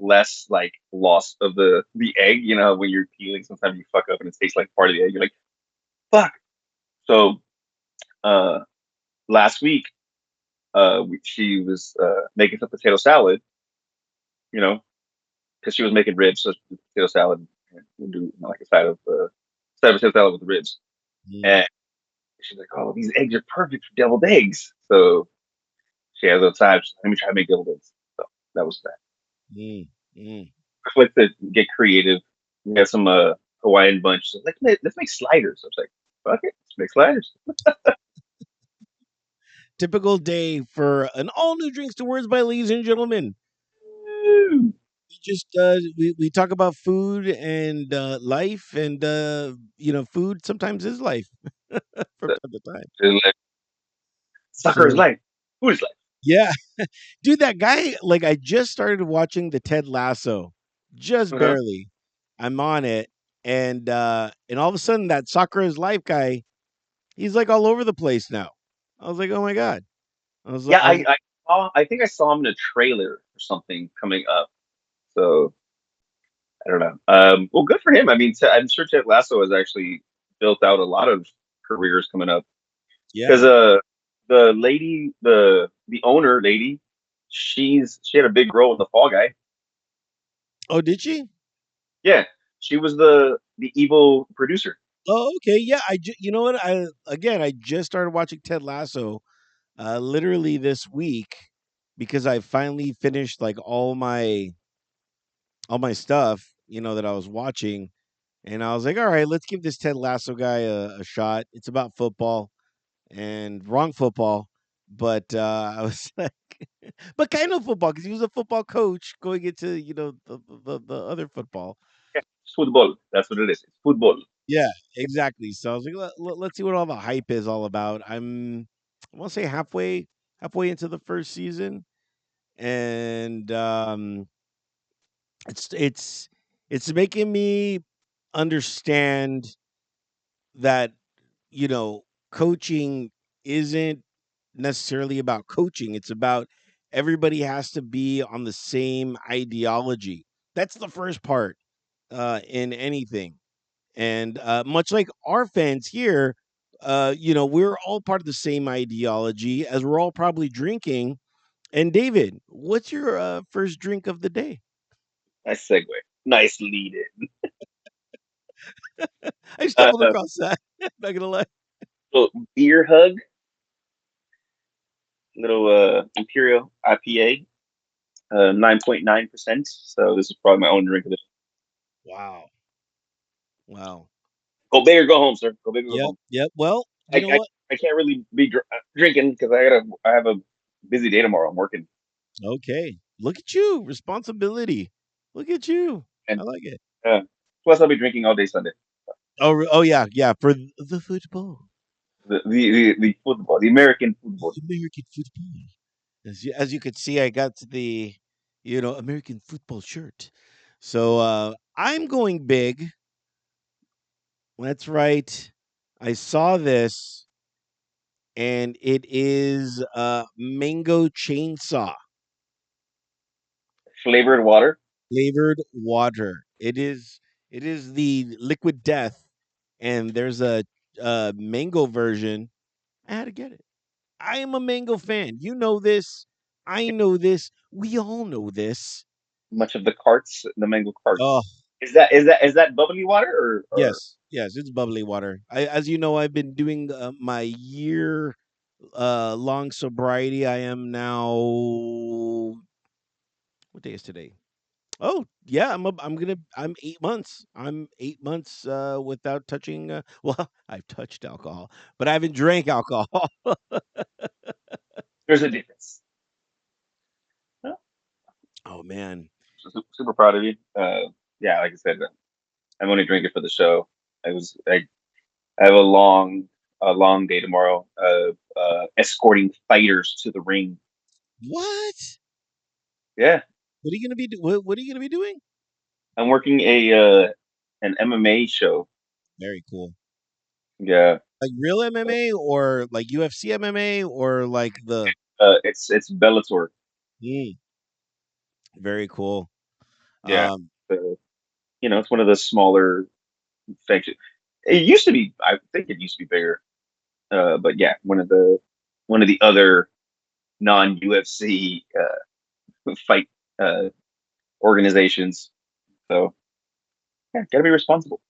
less like loss of the egg. You know, when you're peeling, sometimes you fuck up and it tastes like part of the egg. You're like, fuck. So uh, last week, she was making some potato salad. You know, because she was making ribs, so potato salad. We'll do like a side of potato salad with the ribs. Mm, And she's like, "Oh, these eggs are perfect for deviled eggs." So she has a time. She's like, let me try to make deviled eggs. So that was that. mm, mm. Like to get creative. We had some Hawaiian bunch. So let's make sliders. I was like, fuck it, let's make sliders. Typical day for an all new drinks to words by ladies and gentlemen. Woo! We talk about food and life, and food sometimes is life from time to time. Like, soccer is So life. Food is life. yeah, dude, that guy. Like, I just started watching the Ted Lasso, just Uh-huh. barely. I'm on it, and all of a sudden, that soccer is life guy, he's like all over the place now. I was like, oh my god. Yeah, I was I think I saw him in a trailer or something coming up. So I don't know. Well, good for him. I mean, I'm sure Ted Lasso has actually built out a lot of careers coming up because yeah. the lady, the owner lady, she had a big role in the Fall Guy. Oh, did she? Yeah, she was the evil producer. Oh, okay. Yeah, you know what? I just started watching Ted Lasso literally this week because I finally finished like all my stuff, that I was watching, and I was like, all right, let's give this Ted Lasso guy a shot. It's about football and wrong football, but I was like, but kind of football because he was a football coach going into the other football. Yeah, it's football. That's what it is. It's football. Yeah, exactly. So I was like, let's see what all the hype is all about. I want to say halfway into the first season, and it's it's it's making me understand that coaching isn't necessarily about coaching. It's about everybody has to be on the same ideology. That's the first part in anything. And much like our fans here, we're all part of the same ideology as we're all probably drinking. And David, what's your first drink of the day? Nice segue. Nice lead in. I Uh, stumbled across that. Not gonna lie. little beer hug, little Imperial IPA, 9.9%. So this is probably my own drink of the Wow. Wow. Go big or go home, sir. Go big or go Yep. home. Yep. Well, you I know I, what? I can't really be drinking because I have a busy day tomorrow. I'm working Okay. Look at you. Responsibility. Look at you. I and like it. plus I'll be drinking all day Sunday. Oh yeah, yeah. For the football, The football, the American football. American football. As you could see, I got the American football shirt. So I'm going big. That's right. I saw this, and it is mango chainsaw Flavored water. flavored water. It is the liquid death, and there's a mango version. I had to get it. I am a mango fan. You know this. I know this. We all know this. Much of the carts, the mango carts. Oh, Is that bubbly water or yes, yes, it's bubbly water. As you know, I've been doing my year long sobriety. I am now. What day is today? Oh yeah, I'm 8 months. I'm 8 months without touching. Well, I've touched alcohol, but I haven't drank alcohol. there's a difference? Huh? Oh man. Super proud of you. Yeah, like I said, I'm only drinking for the show. I have a long day tomorrow. Escorting fighters to the ring. What? Yeah, What are you gonna be? What are you gonna be doing? I'm working an MMA show. Very cool. Yeah, Like real MMA or like UFC MMA or like the it's Bellator. Mm, very cool. Yeah. Um, So, it's one of the smaller sections. It used to be, I think it used to be bigger. But yeah, one of the other non UFC fight uh, organizations. So yeah, gotta be responsible.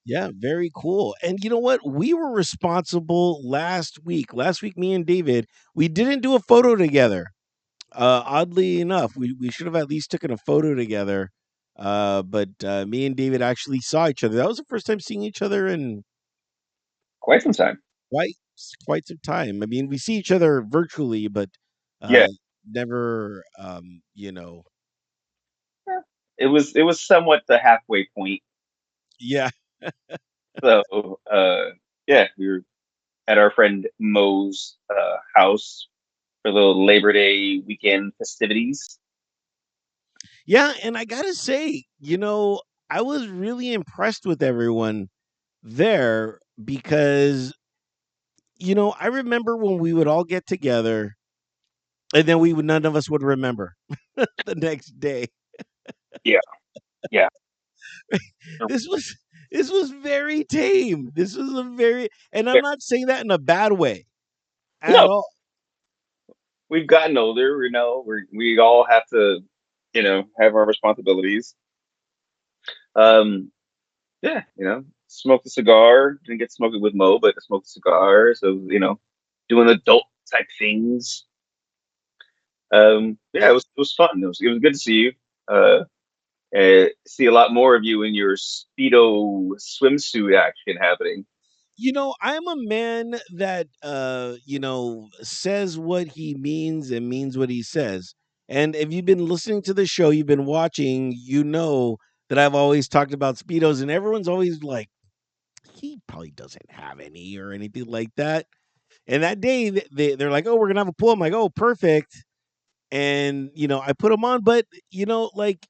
yeah, very cool. And you know what? We were responsible last week. Last week, me and David, we didn't do a photo together. Oddly enough, we should have at least taken a photo together. But me and David actually saw each other. That was the first time seeing each other in Quite some time. quite quite some time. I mean, we see each other virtually, but Yeah, uh, never, you know. it was somewhat the halfway point. Yeah, So yeah, we were at our friend Mo's house for the little Labor Day weekend festivities. yeah. And I gotta say, I was really impressed with everyone there because I remember when we would all get together and then we would none of us would remember the next day. Yeah, yeah. This was this was very tame. This was a very and I'm not saying that in a bad way at No, all. we've gotten older. We all have to, have our responsibilities. Um, yeah, smoked a cigar. Didn't get to smoke it with Mo, but I smoked a cigar. So doing adult type things. Yeah, it was fun. It was good to see you. Uh, see a lot more of you in your Speedo swimsuit action happening. I'm a man that says what he means and means what he says. And if you've been listening to the show, you've been watching, that I've always talked about Speedos and everyone's always like he probably doesn't have any or anything like that. And that day they're like, "Oh, we're going to have a pool." I'm like, "Oh, perfect." And I put them on, but like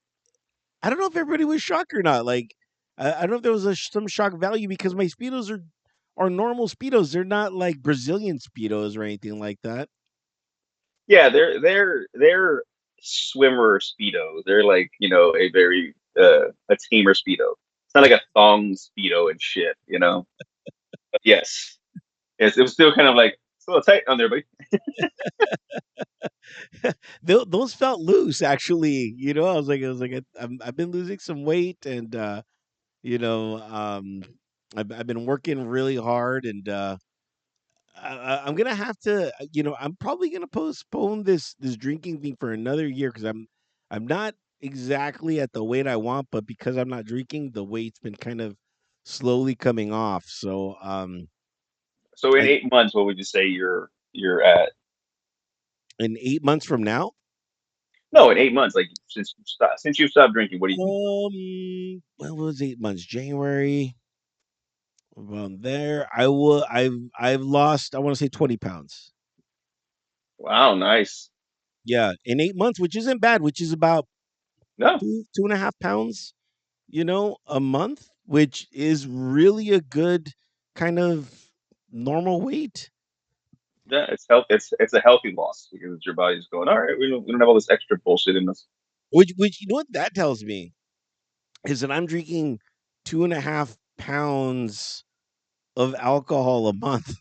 I don't know if everybody was shocked or not. Like, I don't know if there was some shock value because my speedos are normal speedos. They're not like Brazilian speedos or anything like that. Yeah, they're swimmer speedos. They're like a very a tamer speedo. It's not like a thong speedo and shit. But yes, it was still kind of like it's a little tight on there, buddy. Those felt loose, actually. I've been losing some weight, and you know, um, I've been working really hard, and I'm gonna have to, I'm probably gonna postpone this drinking thing for another year because I'm not exactly at the weight I want, but because I'm not drinking, the weight's been kind of slowly coming off. So, So in I 8 months, what would you say you're at? in 8 months from now, No, in 8 months, like since you stopped drinking, what do you think? what was 8 months? January. Around there, I've lost. I want to say 20 pounds. Wow, nice. Yeah, in 8 months, which isn't bad. Which is about No, 2.5 pounds, a month, which is really a good kind of normal weight. yeah, it's health. It's a healthy loss because your body's going. All right, we don't have all this extra bullshit in us. Which what that tells me is that I'm drinking 2.5 pounds of alcohol a month,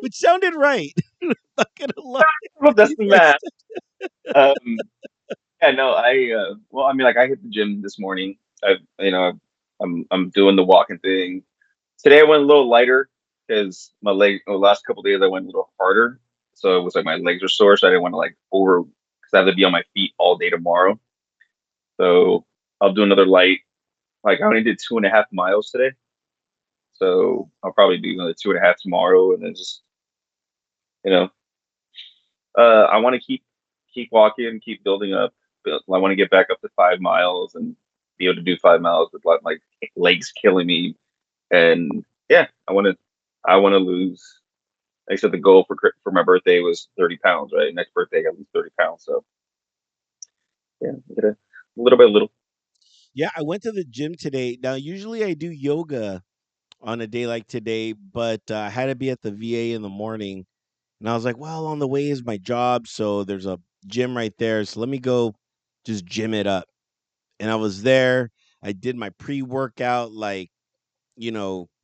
which sounded right. Not gonna lie. Well, that's the math. Um, yeah, no, well, I mean, like I hit the gym this morning. I'm doing the walking thing. Today I went a little lighter because my leg. The last couple of days I went a little harder, so it was like my legs are sore. So I didn't want to like over because I have to be on my feet all day tomorrow. So I'll do another light. Like I only did 2.5 miles today, so I'll probably do another 2.5 tomorrow, and then just you know, I want to keep walking, keep building up. I want to get back up to 5 miles and be able to do 5 miles with like legs killing me. And yeah, I want to lose. Like I said the goal for my birthday was 30 pounds. Right, next birthday I got to lose 30 pounds. So yeah, get a little by little. Yeah, I went to the gym today. Now, usually I do yoga on a day like today, but I had to be at the VA in the morning. And I was like, well, on the way is my job. So there's a gym right there. So let me go. just gym it up. And I was there. I did my pre-workout like,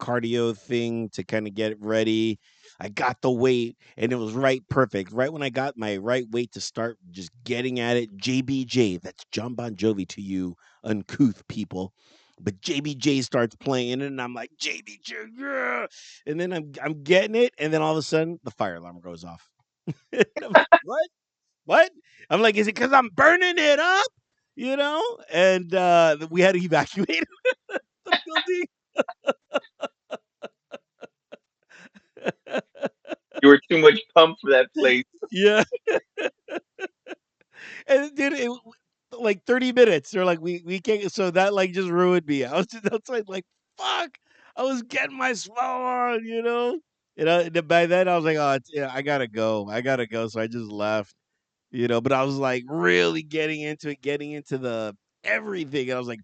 cardio thing to kind of get ready. I got the weight and it was right perfect. Right when I got my right weight to start just getting at it, JBJ, that's John Bon Jovi to you uncouth people. But JBJ starts playing and I'm like, JBJ, yeah. And then I'm getting it and then all of a sudden the fire alarm goes off. And I'm like, what? What? I'm like, is it cuz I'm burning it up? And we had to evacuate the building. You were too much pumped for that place. Yeah. And dude, like 30 minutes. They're like, we can't. So that like just ruined me. I was just outside like, fuck. I was getting my swell on. And by then I was like, oh, yeah, I gotta go. I gotta go. So I just left. But I was like really getting into it, getting into the everything. And I was like,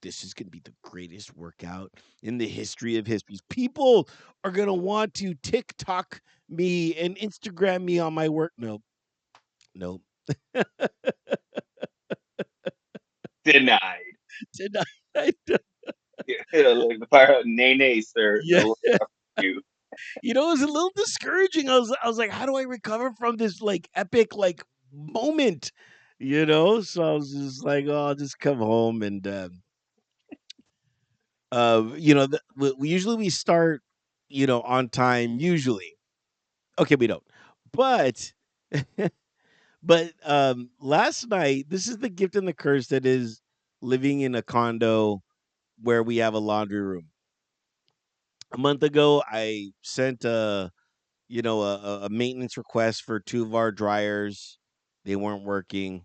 this is gonna be the greatest workout in the history of histories. People are gonna want to TikTok me and Instagram me on my work. Nope. Nope. Denied. Did I? Yeah, like the fire, nay, nay, sir. Yeah. No, you It was a little discouraging. I was like, how do I recover from this like epic like moment? So I was just like, oh, I'll just come home and we usually we start on time usually. Okay, we don't. But but last night, this is the gift and the curse that is living in a condo where we have a laundry room. A month ago, I sent a maintenance request for two of our dryers. They weren't working.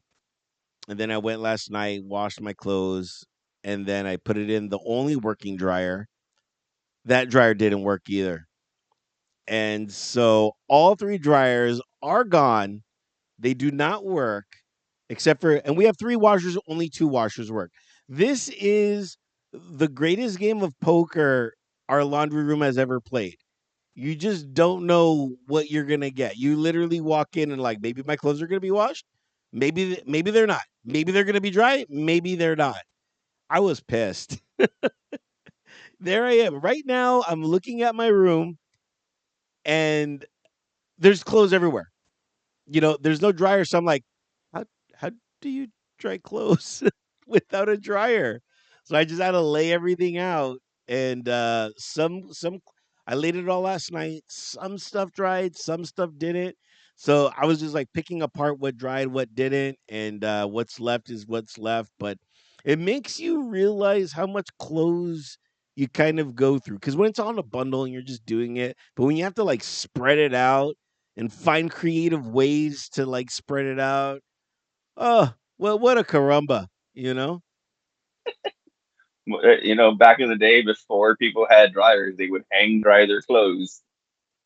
And then I went last night, washed my clothes, and then I put it in the only working dryer. That dryer didn't work either. And so all three dryers are gone. They do not work except for, and we have three washers, only two washers work. This is the greatest game of poker our laundry room has ever played. You just don't know what you're gonna get. You literally walk in and like, maybe my clothes are gonna be washed, maybe they're not. Maybe they're gonna be dry, maybe they're not. I was pissed. There I am. Right now, I'm looking at my room and there's clothes everywhere. There's no dryer, so I'm like, how do you dry clothes without a dryer? So I just had to lay everything out, and some I laid it all last night. Some stuff dried, some stuff didn't. So I was just like picking apart what dried, what didn't, and what's left is what's left. But it makes you realize how much clothes you kind of go through because when it's on a bundle and you're just doing it, but when you have to like spread it out and find creative ways to like spread it out. Oh, well, what a caramba, you know? back in the day before people had dryers, they would hang dry their clothes.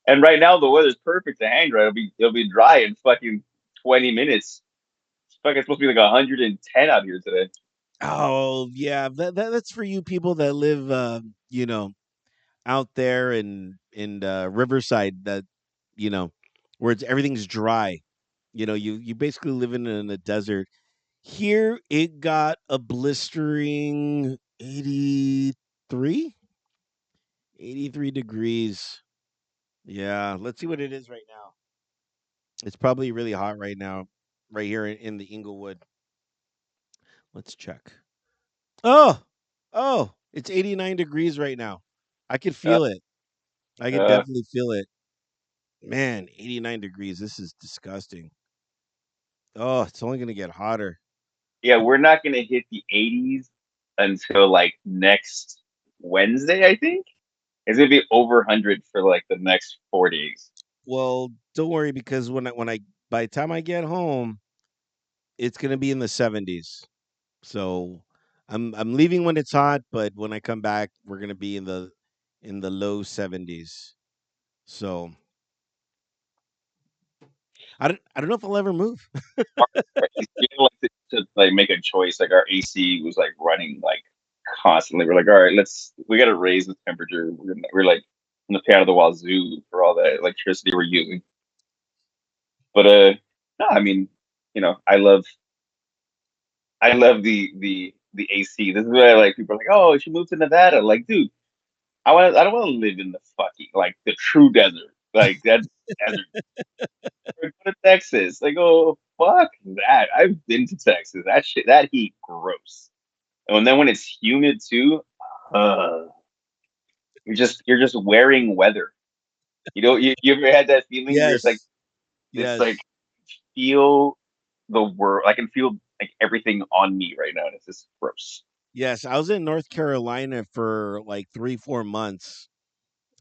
And right now the weather's perfect to hang dry. It'll be dry in fucking 20 minutes. It's fucking supposed to be like 110 out here today. Oh, yeah, that's for you people that live out there in Riverside that you know where everything's dry. You basically living in a desert. Here it got a blistering 83 degrees. Yeah, let's see what it is right now. It's probably really hot right now, right here in the Inglewood. Let's check. Oh, oh, it's 89 degrees right now. I could Uh, feel it. I could uh, definitely feel it. Man, 89 degrees. This is disgusting. Oh, it's only going to get hotter. yeah, we're not gonna hit the 80s until like next Wednesday, I think. It's gonna be over 100 for like the next 4 days. Well, don't worry because by the time I get home, it's going to be in the 70s. So, I'm leaving when it's hot, but when I come back, we're going to be in the low 70s. So, I don't know if I'll ever move. Our AC, we had, like to like make a choice. Like our AC was like running like constantly. We're like, all right, we got to raise the temperature. We're like on the pay out of the wazoo for all the electricity we're using. But no, I mean, I love I love the AC. This is why like people are like, oh, you should move to Nevada. Like, dude, I don't want to live in the fucking like the true desert. Like that desert. Or go to Texas. Like, oh fuck that. I've been to Texas. That shit, that heat, gross. And then when it's humid too, uh, you're just wearing weather. You ever had that feeling where Yes, it's like yes, feel the world. I can feel like everything on me right now, and it's just gross. yes. I was in North Carolina for like 3, 4 months,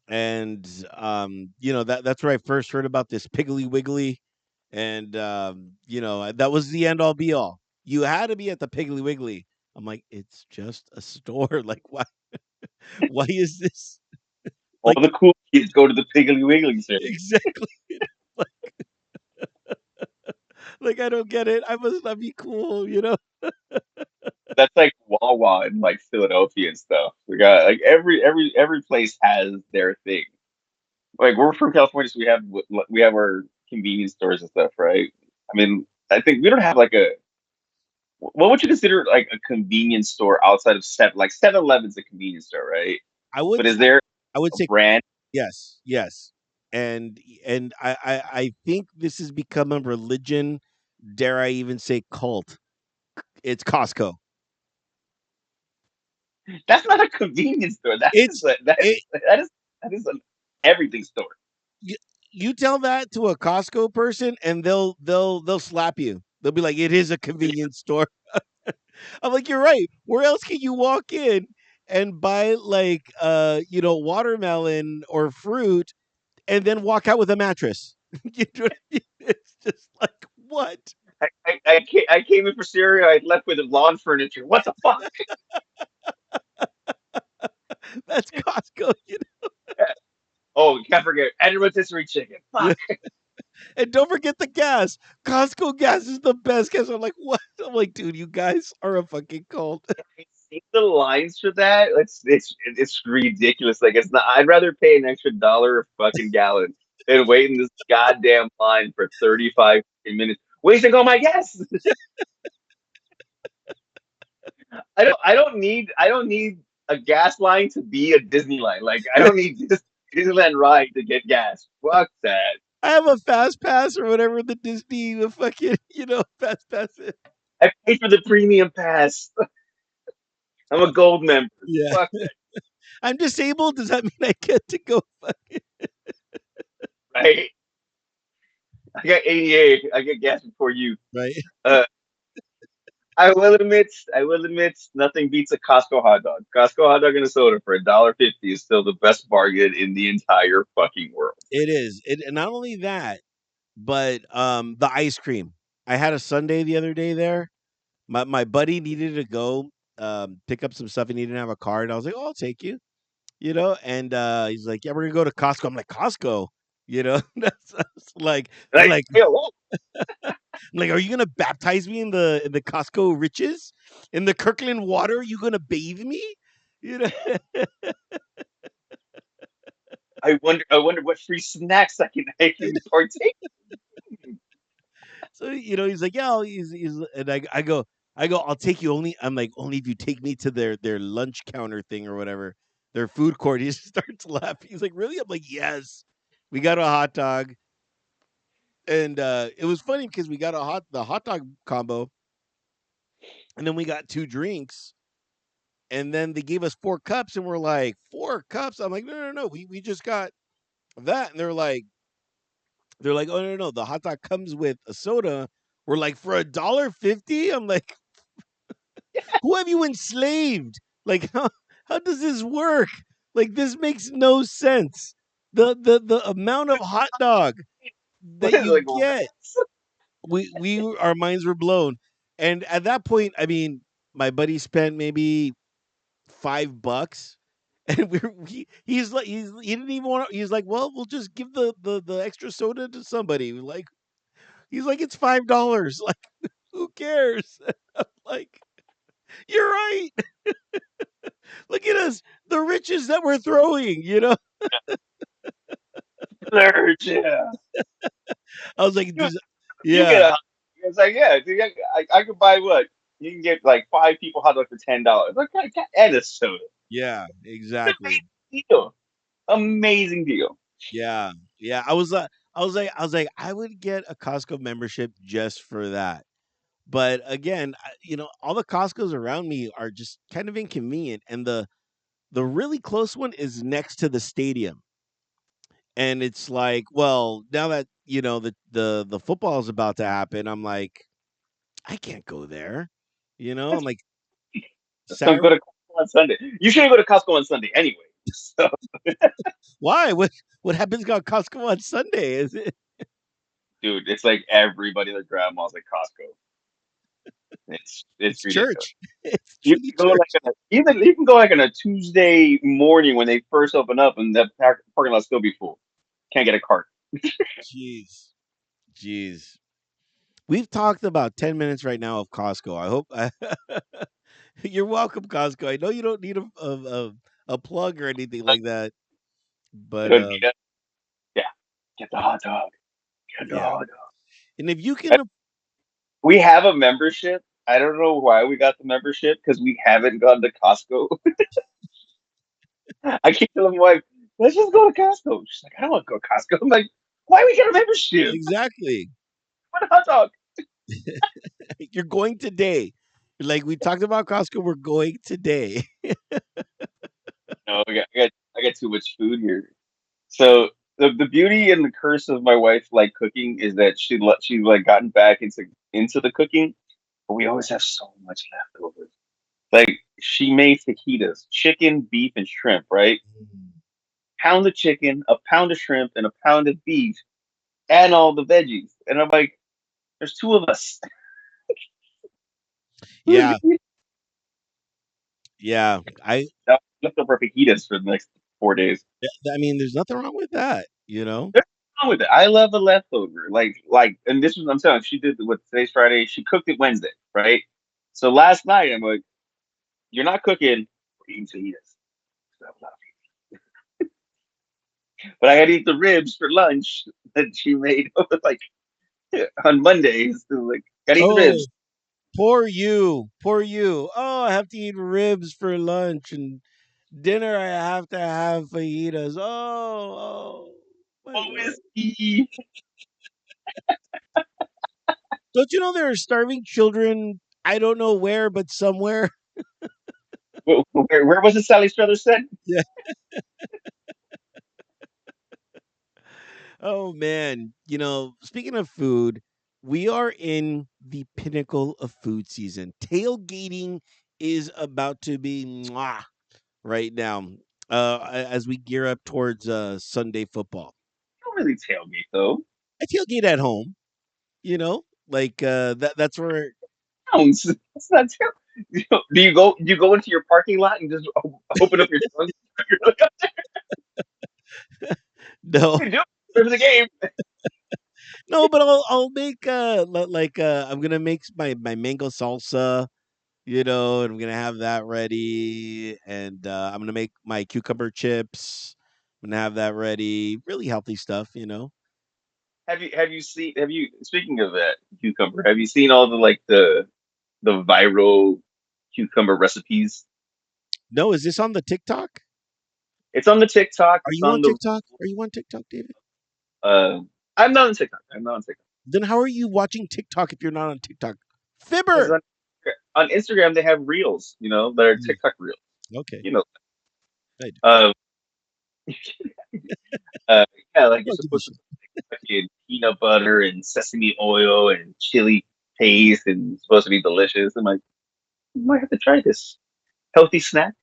and that's where I first heard about this Piggly Wiggly, and that was the end all be all. You had to be at the Piggly Wiggly. I'm like, it's just a store. Like, why is this All like the cool kids go to the Piggly Wiggly center. exactly like, like I don't get it. I must not be cool. That's like Wawa in like Philadelphia and stuff. We got like every place has their thing. Like we're from California, so we have our convenience stores and stuff, right? I mean, I think we don't have like a what would you consider like a convenience store outside of Seven? Like 7-Eleven's a convenience store, right? I would But is there I would a say brand? yes, yes. And I think this has become a religion, dare I even say cult. It's Costco. That's not a convenience store. That is It's a, that is it that is an everything store. you, you tell that to a Costco person and they'll slap you. They'll be like, "It is a convenience store." I'm like, "You're right. Where else can you walk in and buy like watermelon or fruit and then walk out with a mattress?" You know what I mean? It's just like, what? I came in for cereal. I left with lawn furniture. What the fuck? That's Costco. Oh, can't forget and rotisserie chicken. Yeah. Fuck. And don't forget the gas. Costco gas is the best gas. I'm like, what? I'm like, dude, you guys are a fucking cult. I see the lines for that. It's ridiculous. Like it's not. I'd rather pay an extra dollar a fucking gallon than wait in this goddamn line for 35 minutes, wasting all my gas. I don't need a gas line to be a Disney line. Like I don't need this Disneyland ride to get gas. Fuck that. I have a fast pass or whatever the Disney the fucking fast pass is. I paid for the premium pass. I'm a gold member. Yeah. Fuck that, I'm disabled. Does that mean I get to go right? I got 88. I get gas before you. right? Uh, I will admit, nothing beats a Costco hot dog. Costco hot dog and a soda for $1.50 is still the best bargain in the entire fucking world. It is. And not only that, but the ice cream. I had a Sunday the other day there. My buddy needed to go pick up some stuff and he didn't have a card. I was like, "Oh, I'll take you." And he's like, "Yeah, we're gonna go to Costco." I'm like, "Costco?" That's like I'm Like, like hey, whoa, I'm like, "Are you gonna baptize me in the Costco riches? In the Kirkland water? Are you gonna bathe me?" You know. I wonder what free snacks I can partake. So he's like, "Yeah," and I go, "I'll take you only." I'm like, "Only if you take me to their lunch counter thing or whatever, their food court." He just starts laughing. He's like, "Really?" I'm like, "Yes." We got a hot dog, and it was funny because we got the hot dog combo, and then we got 2 drinks, and then they gave us 4 cups, and we're like, 4 cups. I'm like, "No, no, no, we just got that," and they're like, "Oh, no, no, the hot dog comes with a soda." We're like, "For $1.50?" I'm like, who have you enslaved? Like, how does this work? Like, this makes no sense. The amount of hot dog What that is it, you like get, rats? we our minds were blown. And at that point, I mean, my buddy spent maybe $5, and he didn't even want to. He's like, "Well, we'll just give the extra soda to somebody." He's like, "It's $5." Like, who cares? Like, you're right. Look at us, the riches that we're throwing. Splurge, yeah. I was like, You, "Does you get yeah, a. It's like, yeah, dude, I could buy what? You can get like 5 people hot dog for $10. Like, and a soda. Yeah, exactly. Amazing deal. Amazing deal. Yeah, yeah. I was like, I would get a Costco membership just for that. But again, all the Costco's around me are just kind of inconvenient, and the really close one is next to the stadium. And it's like, well, now that the football is about to happen, I'm like, I can't go there. I'm like Don't go Saturday. to Costco on Sunday. You shouldn't go to Costco on Sunday anyway. So, Why? What happens at Costco on Sunday? Is it? dude, it's like everybody and their grandma's at Costco. It's It's ridiculous. church. It's You truly can go like church. even you can go like on a Tuesday morning when they first open up, and the parking lot still be full. Can't get a cart. Jeez, jeez. We've talked about 10 minutes right now of Costco. I hope you're welcome, Costco. I know you don't need a plug or anything like that, You but don't need it. Yeah, get the hot dog. Get the yeah. hot dog. And if you can, We have a membership. I don't know why we got the membership because we haven't gone to Costco. I keep telling my wife, let's just go to Costco. She's like, I don't want to go to Costco. I'm like, why we get a membership? exactly, What a hot dog. you're going today. Like we talked about Costco, we're going today. No, I got too much food here. So the beauty and the curse of my wife like cooking is that she's like gotten back into the cooking, but we always have so much leftovers. Like she made fajitas, chicken, beef, and shrimp, right? Pound of chicken, a pound of shrimp, and a pound of beef, and all the veggies. And I'm like, there's two of us. Who's Yeah, gonna eat yeah. leftover fajitas for the next 4 days? I mean, there's nothing wrong with that. There's nothing wrong with it. I love a leftover. And this was I'm telling you, she did what today's Friday. She cooked it Wednesday, right? So last night I'm like, you're not cooking, we're eating fajitas. But I had to eat the ribs for lunch that she made like on Mondays. So like, gotta eat the Oh, ribs. poor you, poor you. Oh, I have to eat ribs for lunch and dinner. I have to have fajitas. Oh, my lord. Always eat. Don't you know there are starving children? I don't know where, but somewhere. Where was it Sally Struthers said? Yeah. Oh man. Speaking of food, we are in the pinnacle of food season. Tailgating is about to be mwah right now. As we gear up towards Sunday football. Don't really tailgate though. I tailgate at home, like that's where Sounds. That's not tail. Do you go into your parking lot and just open up your trunk? no. You do it for the game. No, but I'll make I'm gonna make my mango salsa, and I'm gonna have that ready, and I'm gonna make my cucumber chips. I'm gonna have that ready. Really healthy stuff. Have you speaking of that cucumber? Have you seen all the viral cucumber recipes? No, is this on the TikTok? It's on the TikTok. Are It's you on on the TikTok? Are you on TikTok, David? uh. I'm not on TikTok. I'm not on TikTok Then how are you watching TikTok if you're not on TikTok? because Fibber. on Instagram they have reels, that are Mm, TikTok reels. okay, You know, I do. uh, uh, yeah, like you're I'll give you supposed to shit. put fucking peanut butter and sesame oil and chili paste, and it's supposed to be delicious. I'm like, I might have to try this healthy snack.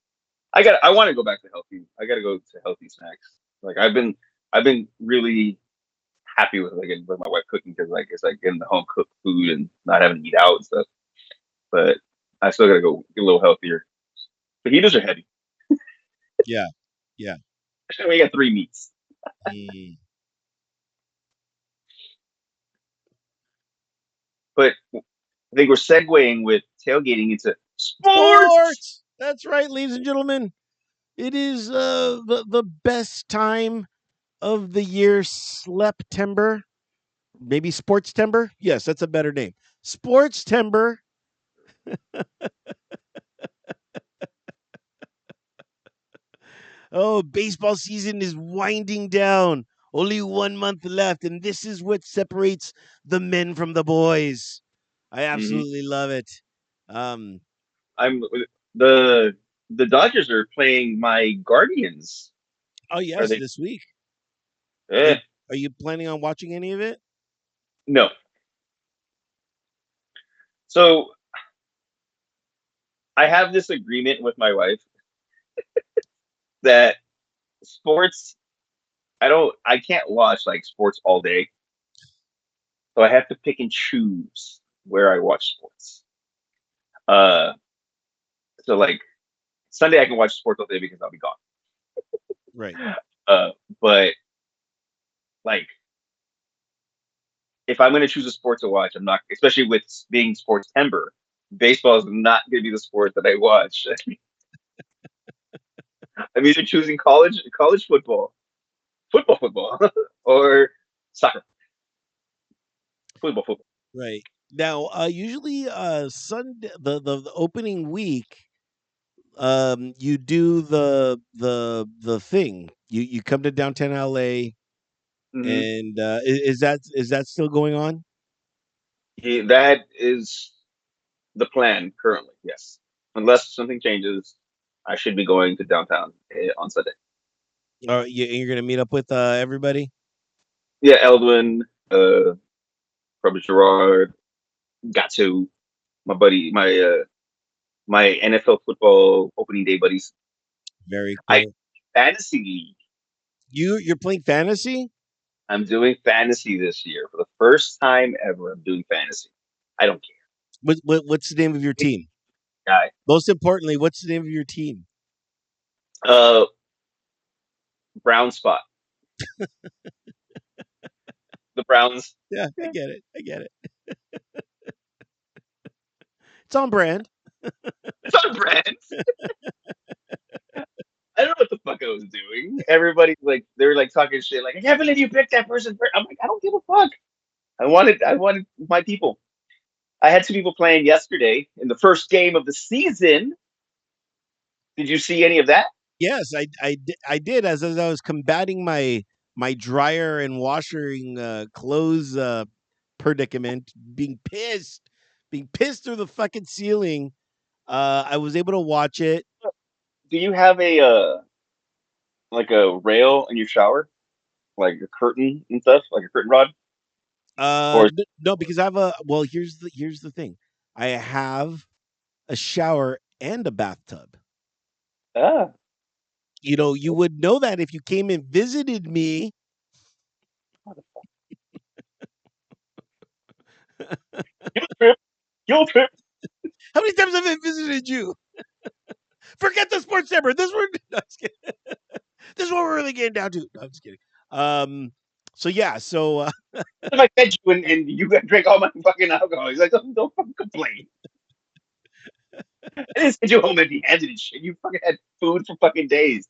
I want to go back to healthy. I got to go to healthy snacks. Like I've been really happy with my wife cooking because like it's like getting the home cooked food and not having to eat out and stuff. But I still got to go get a little healthier. Fajitas are heavy. Yeah, yeah. Actually, we got three meats. Mm. But I think we're segueing with tailgating into sports. Sports. That's right, ladies and gentlemen. It is the best time of the year, September. Maybe SportsTember. Yes, that's a better name. SportsTember. Oh, baseball season is winding down. Only 1 month left, and this is what separates the men from the boys. I Hmm. absolutely love it. Um, I'm the the Dodgers are playing my Guardians. oh Are yes, they? this week. Are Eh, you, are you planning on watching any of it? no. So I have this agreement with my wife that sports. I can't watch like sports all day, so I have to pick and choose where I watch sports. Uh, so like Sunday I can watch sports all day because I'll be gone. Right. Uh, but like if I'm going to choose a sport to watch, I'm not, especially with being SportsTember. Baseball is not going to be the sport that I watch. I'm either choosing college football, or soccer, football. Right. Now, usually Sunday the opening week, you do the thing. You come to downtown LA, Hmm. and is that still going on? That is the plan currently. Yes, unless something changes, I should be going to downtown on Sunday. Or you're gonna meet up with everybody? Yeah, Eldwin, Robert Gerard, Gatto, my buddy, my NFL football opening day buddies. Very I cool. fantasy league. You're playing fantasy? I'm doing fantasy this year for the first time ever. I'm doing fantasy. I don't What's the name of your care. team? Guy. Most importantly, what's the name of your team? Uh, Brown spot. The Browns. Yeah, I Yeah, get it. I get it. It's on brand. it's on brand. I don't know what the fuck I was doing. Everybody like they were like talking shit. Like I can't believe you picked that person. I'm like I don't give a fuck. I wanted my people. I had two people playing yesterday in the first game of the season. Did you see any of that? Yes, I did as I was combating my dryer and washing clothes predicament, being pissed through the fucking ceiling. I was able to watch it. Do you have a like a rail in your shower, like a curtain and stuff, like a curtain rod, or No, because I have a well. Here's the thing. I have a shower and a bathtub. ah, You would know that if you came and visited me. guilt trip, guilt trip. How many times have I visited you? Forget the sports number. This one, no, I'm just kidding. This is what we're really getting down to. No, I'm just kidding. Um, so yeah, so If I fed you and you drank all my fucking alcohol, he's like, don't fucking complain. I didn't send you home empty-handed and shit. You fucking had food for fucking days.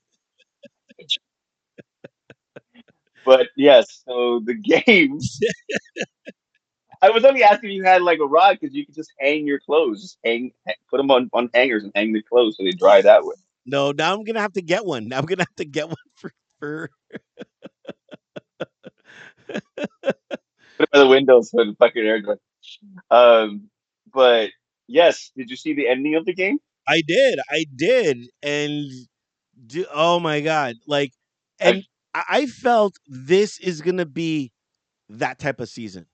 But yes, so the game. I was only asking if you had like a rod because you could just hang your clothes, just put them on hangers and hang the clothes so they dry that way. no, now I'm gonna have to get one. Now I'm gonna have to get one for Put it by the window so the fucking air dry. Um, but yes, did you see the ending of the game? I did, and oh my god, like, I and I felt this is gonna be that type of season.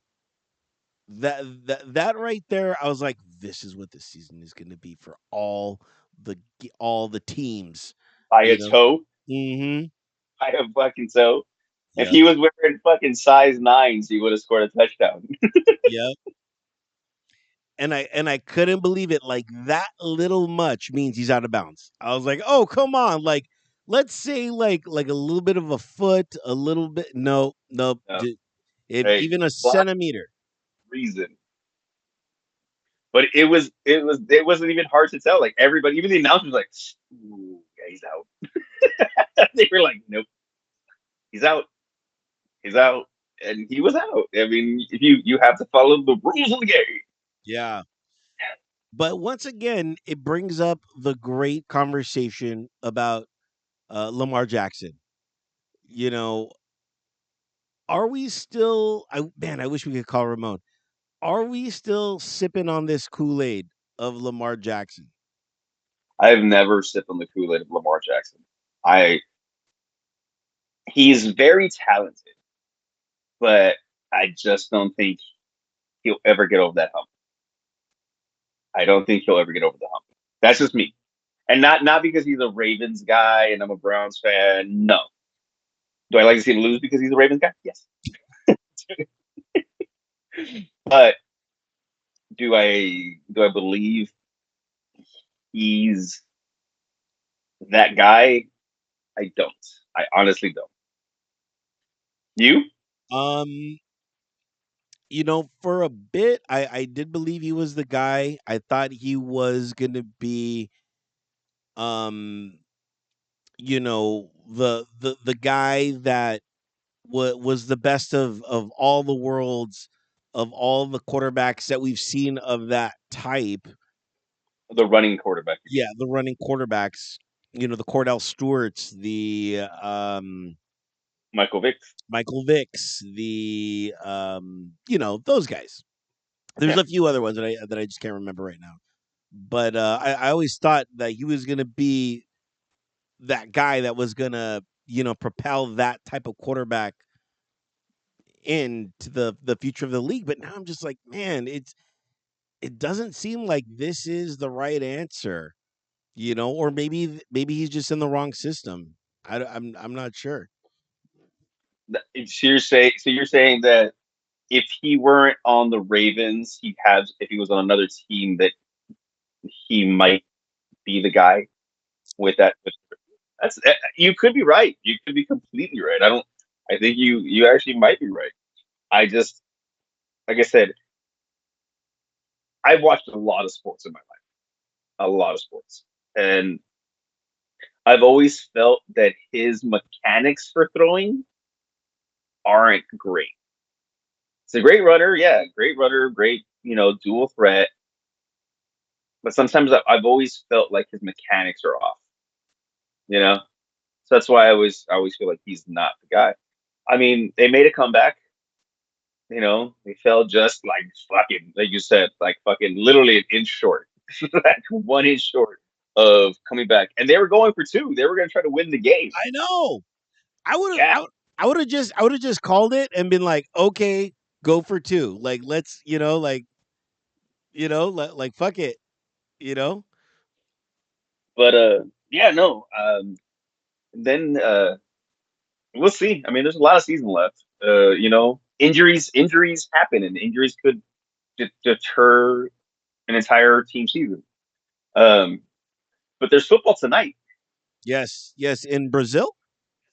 That right there, I was like, this is what the season is gonna be for all the teams, by you a know. toe, Mm-hmm. by a fucking toe. If Yep. he was wearing fucking size nines, he would have scored a touchdown. Yep. And I couldn't believe it. Like that little much means he's out of bounds. I was like, oh come on, like let's say like a little bit of a foot, a little bit. No, no, No, if right? even a Block centimeter. reason. But it wasn't even hard to tell. Like everybody, even the announcers, like, "Ooh, yeah, he's out." They were like, "Nope, he's out, he's out," and he was out. I mean, if you have to follow the rules of the game. Yeah. But once again, it brings up the great conversation about Lamar Jackson. You know, are we still? I wish we could call Ramon. Are we still sipping on this Kool Aid of Lamar Jackson? I have never sipped on the Kool-Aid of Lamar Jackson. I He's very talented, but I just don't think he'll ever get over that hump. I don't think he'll ever get over the hump. That's just me. And not because he's a Ravens guy and I'm a Browns fan. No. Do I like to see him lose because he's a Ravens guy? Yes. But do I believe he's that guy? I don't. I honestly don't. You? Um, for a bit, I did believe he was the guy. I thought he was gonna be, um, the guy that was the best of all the worlds, of all the quarterbacks that we've seen of that type. The running quarterback, you mean? Yeah, the running quarterbacks. The Cordell Stewarts, the Michael Vick. Michael Vicks, the those guys. There's Yeah. a few other ones that I just can't remember right now. But I always thought that he was gonna be that guy that was gonna propel that type of quarterback into the future of the league. But now I'm just like, man, it doesn't seem like this is the right answer. Or maybe he's just in the wrong system. I'm not sure. So you're saying that if he weren't on the Ravens, if he was on another team that he might be the guy with that. That's You could be right. You could be completely right. I don't. I think you actually might be right. I just like I said, I've watched a lot of sports in my life, a lot of sports, and I've always felt that his mechanics for throwing aren't great. He's a great runner, yeah, great runner, great dual threat. But sometimes I've always felt like his mechanics are off. You know, so that's why I always feel like he's not the guy. I mean, they made a comeback. They fell just like fucking, like you said, like fucking literally an inch short, like 1 inch short of coming back. And they were going for two. They were going to try to win the game. I know. I would have. Yeah, I would have just called it and been like, okay, go for two. Like let's like fuck it. You know. but yeah, no. Then we'll see. I mean, there's a lot of season left. Injuries happen, and injuries could deter an entire team season. Um, but there's football tonight. Yes. Yes. In Brazil.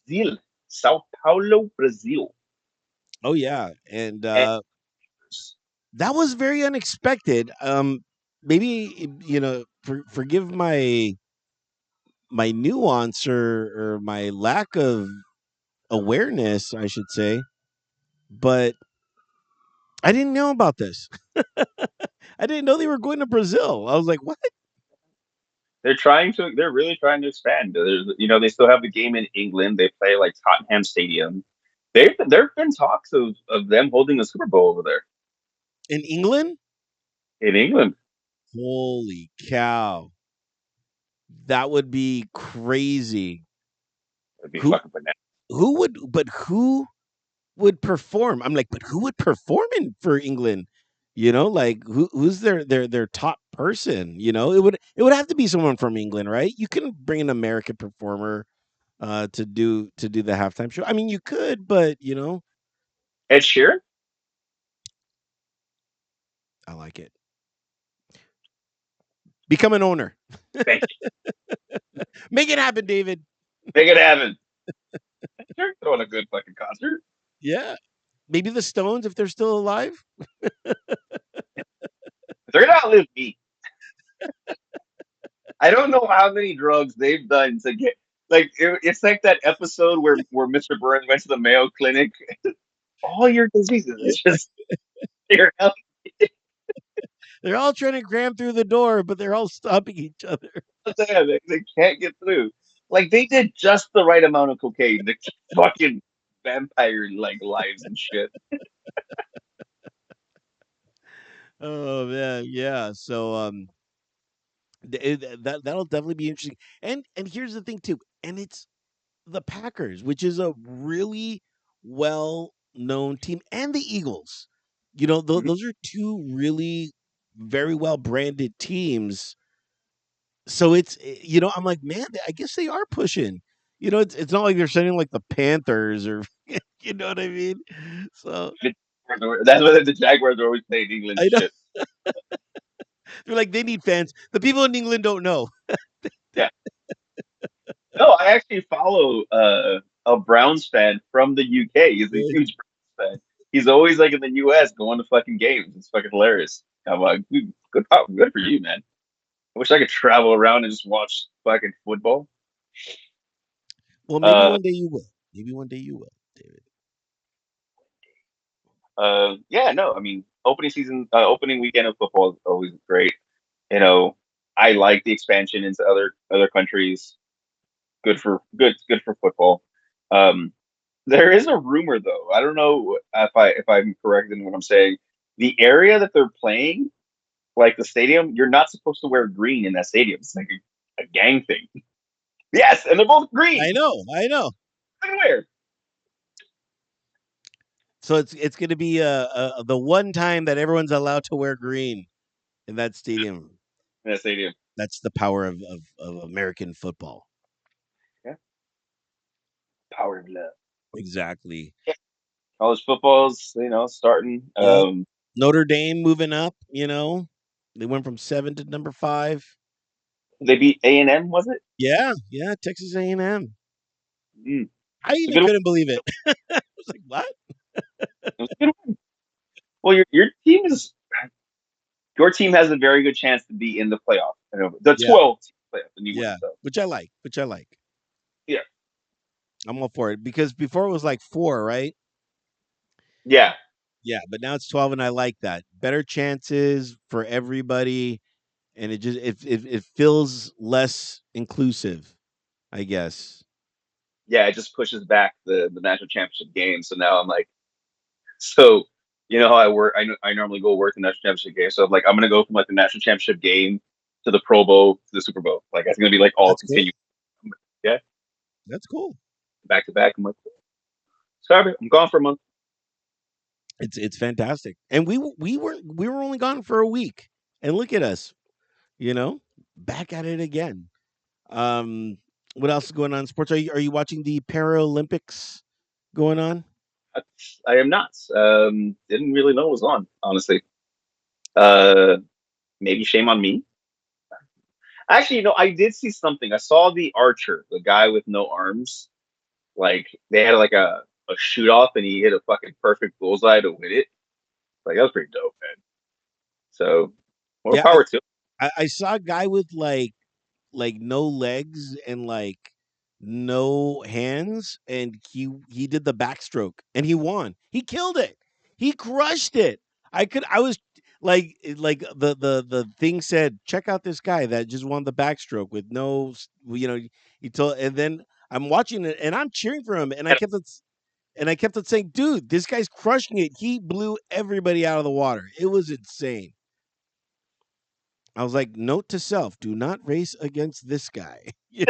Brazil, Sao Paulo, Brazil. Oh yeah, and And that was very unexpected. Maybe forgive my nuance or my lack of awareness, I should say, but I didn't know about this. I didn't know they were going to Brazil. I was like, what? they're really trying to expand. They still have the game in England. They play like Tottenham Stadium. There have been talks of them holding a Super Bowl over there In England? in England. Holy cow. That would be crazy. It'd be Who fucking bananas. who would perform? I'm like, but who would perform for England? Like who's their top person? It would have to be someone from England, right? You can bring an American performer to do the halftime show. I mean, you could, but Ed Sheeran. I like it. Become an owner. Thank you. Make it happen, David. Make it happen. They're throwing a good fucking concert. Yeah. Maybe the Stones if they're still alive. They're gonna outlive me. I don't know how many drugs they've done to get. Like it's like that episode where Mr. Burns went to the Mayo Clinic. All your diseases, it's just figure out. They're all trying to cram through the door, but they're all stopping each other. They can't get through. Like they did just the right amount of cocaine. The fucking vampire like lives and shit. Oh man, yeah. So that'll definitely be interesting. And here's the thing too, and it's the Packers, which is a really well known team, and the Eagles. You know, Mhm. those are two really very well branded teams. So you know, I'm like, man, I guess they are pushing. You know, it's not like they're sending like the Panthers or you know what I mean. So That's why the Jaguars are always playing England I know shit. they're like they need fans. The people in England don't know. Yeah. No, I actually follow a Browns fan from the UK. He's a Really. huge Browns fan. He's always like in the US going to fucking games. It's fucking hilarious. I'm like, dude, good for you, man. I wish I could travel around and just watch fucking football. Well, maybe Uh, one day you will. Maybe one day you will, David. yeah, no, I mean, opening weekend of football is always great. You know, I like the expansion into other countries. Good for football. Um, there is a rumor though. I don't know if I'm correct in what I'm saying. The area that they're playing, like the stadium, you're not supposed to wear green in that stadium. It's like a gang thing. Yes, and they're both green. I know, I know. Everywhere So it's going to be the one time that everyone's allowed to wear green in that stadium. in that stadium. That's the power of American football. Yeah, power of love. Exactly. Yeah. College football's starting. Yep. Notre Dame moving up. You know, they went from 7 to number 5. They beat A&M, was it? Yeah, yeah. Texas A&M. Mm. I It's a even good. couldn't believe it. I was like, what? It was a good one. Well, your team has a very good chance to be in the playoff. The Yeah, 12 playoff, the new one. yeah. So Which I like. Which I like. yeah, I'm all for it because before it was like 4, right? yeah, Yeah, but now it's 12, and I like that. Better chances for everybody, and it feels less inclusive, I guess. yeah. It just pushes back the national championship game. So now I'm like, so you know how I work. I normally go work the national championship game. So I'm like, I'm gonna go from like the national championship game to the Pro Bowl to the Super Bowl. Like it's gonna be like all That's cool. continuous. Yeah, That's cool. back to back. I'm like, sorry, I'm gone for a month. It's fantastic. And we were only gone for a week. And look at us, you know, back at it again. Um what else is going on in sports? Are you watching the Paralympics going on? I am not. Didn't really know it was on, honestly. Uh, maybe shame on me. Actually, I did see something. I saw the archer, the guy with no arms. Like they had like a shoot off, and he hit a fucking perfect bullseye to win it. Like that was pretty dope, man. So more Yeah, power to him. I saw a guy with like no legs and like no hands, and he did the backstroke and he won. He killed it. He crushed it. I was like the thing said, check out this guy that just won the backstroke with no you know, he told, and then I'm watching it and I'm cheering for him, and I kept on saying, dude, this guy's crushing it. He blew everybody out of the water. It was insane. I was like, note to self, do not race against this guy. You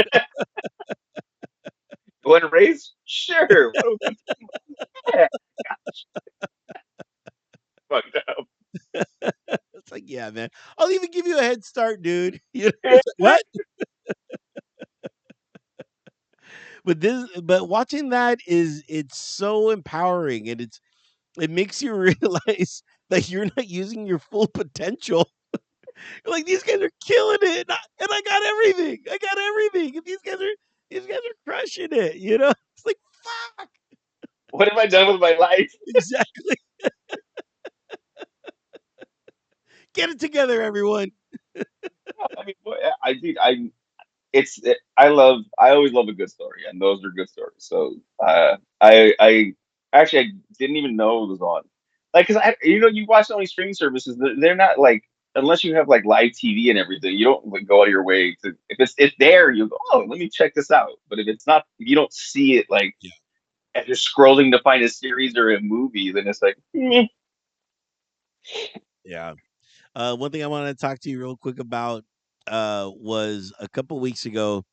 Win a race? Sure. Yeah, fucked up. It's like, yeah, man. I'll even give you a head start, dude. You know, it's like, what? But watching that it's so empowering, and it makes you realize that you're not using your full potential. Like these guys are killing it, and I got everything. I got everything. And these guys are crushing it. You know, it's like fuck. What have I done with my life? Exactly. Get it together, everyone. I mean, I always love a good story, and those are good stories. So I actually I didn't even know it was on. Like, cause you watch so many streaming services, they're not like. unless you have like live TV and everything, you don't like go out of your way to if it's there, you go, oh, let me check this out. But if it's not, if you don't see it like Yeah. as you're scrolling to find a series or a movie, then it's like, Yeah. One thing I wanted to talk to you real quick about was a couple weeks ago.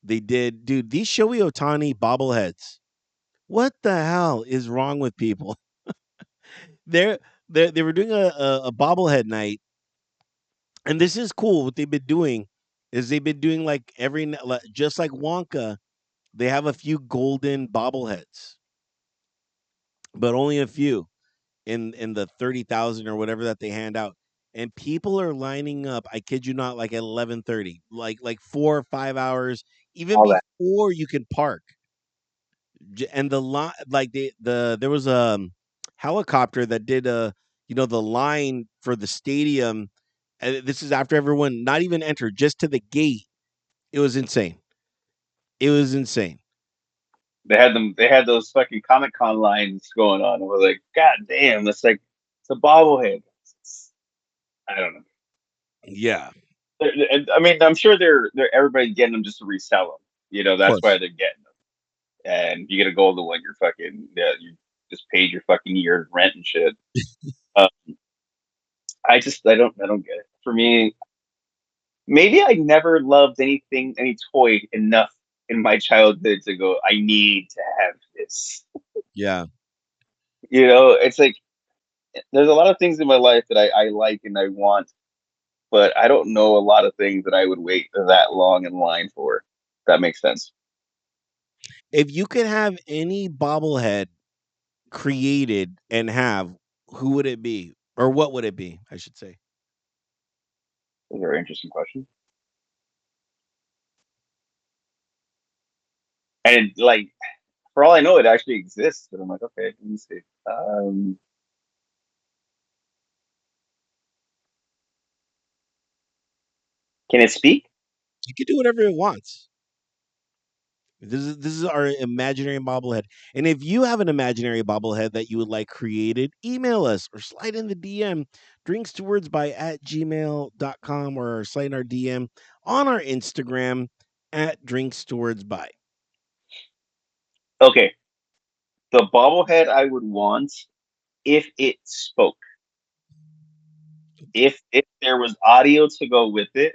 They did, dude, these Shohei Otani bobbleheads. What the hell is wrong with people? They're, they were doing a bobblehead night, and this is cool. What they've been doing is they've been doing like just like Wonka, they have a few golden bobbleheads, but only a few in the 30,000 or whatever that they hand out. And people are lining up, I kid you not, like at 11:30, like 4 or 5 hours even all that. before you can park. And the line, like there was a helicopter that did the line for the stadium. And this is after everyone not even entered, just to the gate. It was insane. It was insane. They had them. They had those fucking Comic Con lines going on. And we're like, God damn, that's like it's a bobblehead. I don't know. Yeah, I mean, I'm sure they're everybody's getting them just to resell them. of That's why course. they're getting them. And you get a golden one, you're fucking yeah, you just paid your fucking year's rent and shit. Uh, I don't get it. For me, maybe I never loved any toy enough in my childhood to go. I need to have this. Yeah. It's like there's a lot of things in my life that I like and I want, but I don't know a lot of things that I would wait that long in line for. If that makes sense. If you could have any bobblehead created and have, who would it be? Or what would it be, I should say? Those are interesting questions. And like for all I know, it actually exists. But I'm like, okay, let me see. Can it speak? You could do whatever it wants. This is our imaginary bobblehead. And if you have an imaginary bobblehead that you would like created, email us or slide in the DM drinkstowardsby@gmail.com, or slide in our DM on our Instagram @drinkstowardsby. Okay, the bobblehead I would want if it spoke. If there was audio to go with it,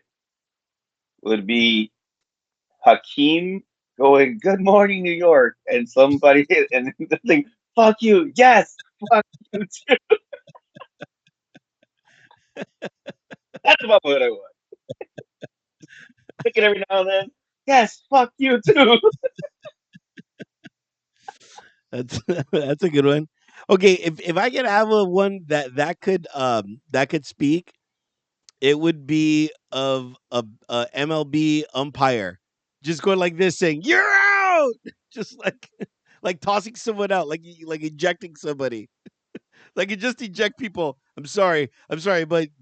would be Hakeem going, "Good morning, New York," and somebody and the thing, "Fuck you, yes, fuck you too." That's about what I want. Thinking every now and then, yes, fuck you too. That's that's a good one. Okay, if I could have a one that could speak, it would be of a MLB umpire just going like this, saying "You're out," just like tossing someone out, like ejecting somebody, like you just eject people. I'm sorry, but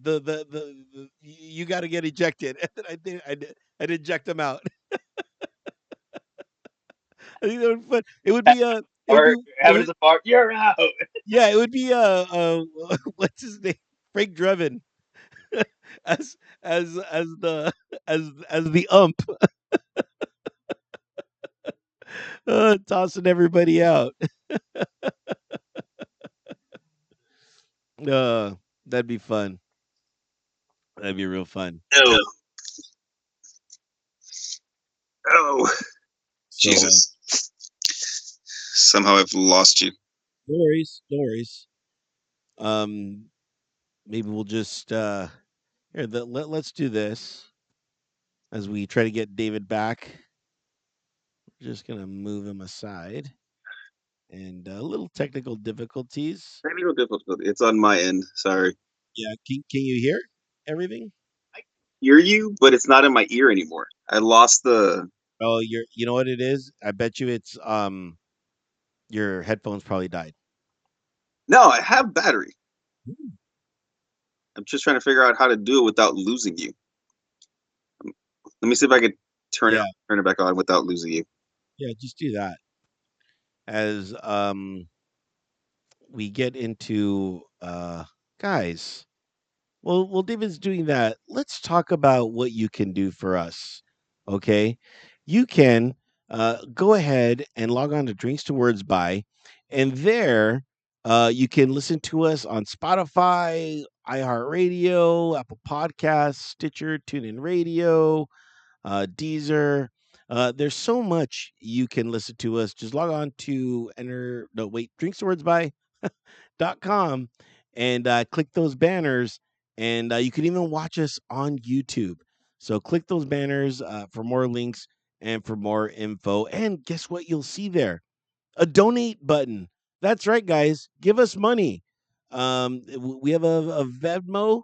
the you got to get ejected. And then I'd eject them out. I think that would fun. It would be it would be Or having as a part, you're out. yeah, it would be what's his name, Frank Drebin, as the as the ump, tossing everybody out. Uh, that'd be fun. That'd be real fun. Oh, oh, So Jesus. Somehow I've lost you. no worries, no worries. Um, maybe we'll just here. Let's do this as we try to get David back. We're just gonna move him aside, and little technical difficulties. Technical difficulty. It's on my end. Sorry. Yeah, can you hear everything? I hear you, but it's not in my ear anymore. I lost the. Oh, you know what it is? I bet you it's your headphones probably died. No, I have battery. Hmm. I'm just trying to figure out how to do it without losing you. Let me see if I can Yeah, turn it back on without losing you. yeah, just do that. As we get into guys, Well, David's doing that. Let's talk about what you can do for us. Okay, you can go ahead and log on to Drinks to Words By, and there you can listen to us on Spotify, iHeartRadio, Apple Podcasts, Stitcher, TuneIn Radio, Deezer. There's so much you can listen to us. Just log on to Drinks to Words By com and click those banners. And you can even watch us on YouTube. So click those banners for more links and for more info. And guess what? You'll see there a donate button. That's right, guys. Give us money. We have a Venmo,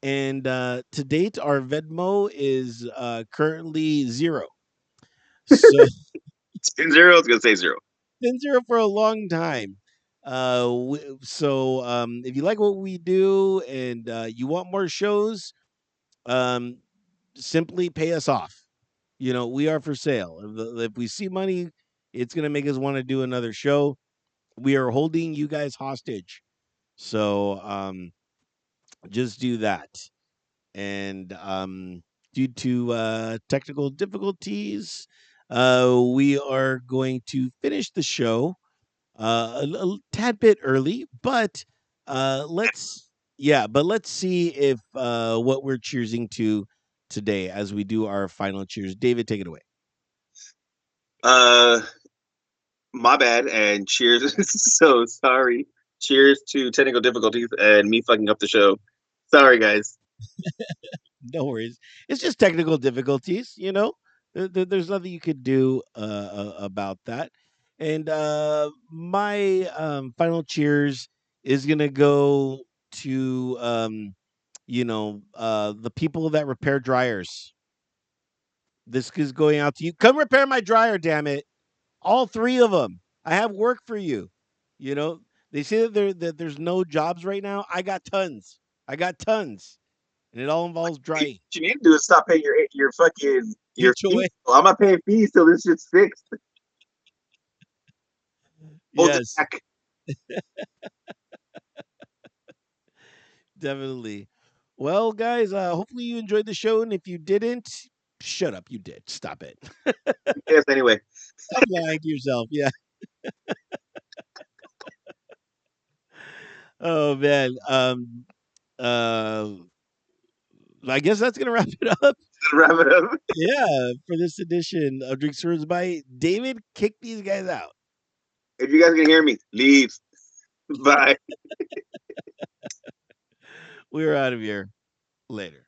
and to date, our Venmo is currently zero. So It's been zero. I was gonna say zero. been zero for a long time. If you like what we do and you want more shows, um, simply pay us off. You know, we are for sale. If we see money, it's going to make us want to do another show. We are holding you guys hostage. So just do that. And due to technical difficulties, we are going to finish the show a tad bit early, but let's see if what we're cheersing to today as we do our final cheers. David, take it away. Uh, my bad. And cheers. So sorry. Cheers to technical difficulties and me fucking up the show. Sorry, guys. No worries. It's just technical difficulties, you know. There's nothing you could do about that. And my final cheers is gonna go to the people that repair dryers. This is going out to you. Come repair my dryer, damn it! All three of them. I have work for you. You know, they say that there's no jobs right now. I got tons. I got tons, and it all involves What drying. you need to do is stop paying your fucking your HOA. fees. I'm not paying fees till this shit's fixed. Hold it Yes, back. definitely. Well, guys, hopefully you enjoyed the show, and if you didn't, shut up. You did. Stop it. Yes. Anyway, Stop lying to yourself. Yeah. Oh man. Uh, I guess that's gonna wrap it up. wrap it up. Yeah, for this edition of Drink Swords by David. Kick these guys out. If you guys can hear me, leave. Bye. We're out of here. Later.